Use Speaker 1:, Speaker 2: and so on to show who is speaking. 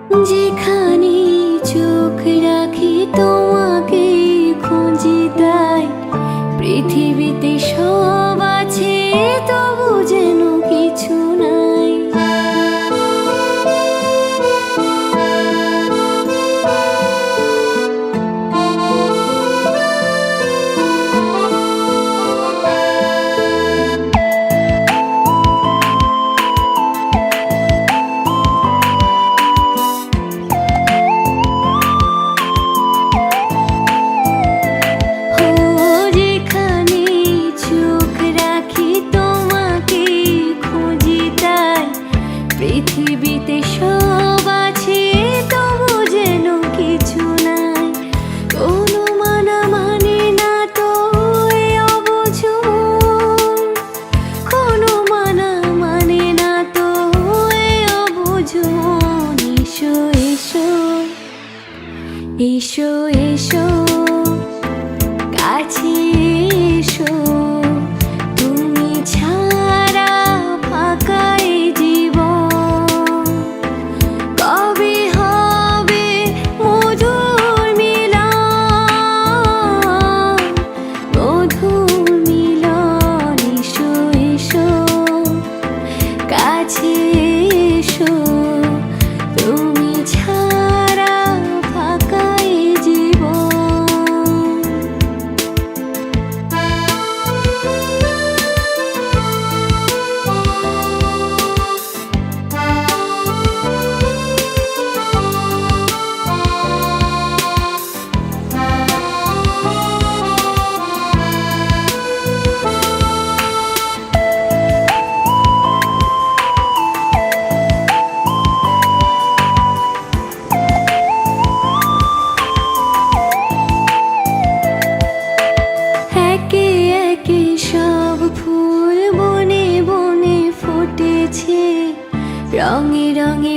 Speaker 1: যেখানে চোখ রাখি তোমাকে খুঁজি, তাই পৃথিবীতে সব আছে তবু যেন কিছু নাই। পৃথিবীতে সব আছে তবু যেন কিছু নাই। কোনো মানা মানে না তো এ অবুঝ মন, কোনো মানা মানে না তো এ অবুঝ মন। এসো এসো এসো এসো কাছে এসো, তুমি ছাড়া ফাঁকা এই জীবন। কবে হবে মধুর মিলন, মধুর মিলন। এসো এসো কাছে এসো, তুমি ছাড়া ফাঁকা এই জীবন। সব ফুল বনে বনে ফুটেছে, রঙে রঙে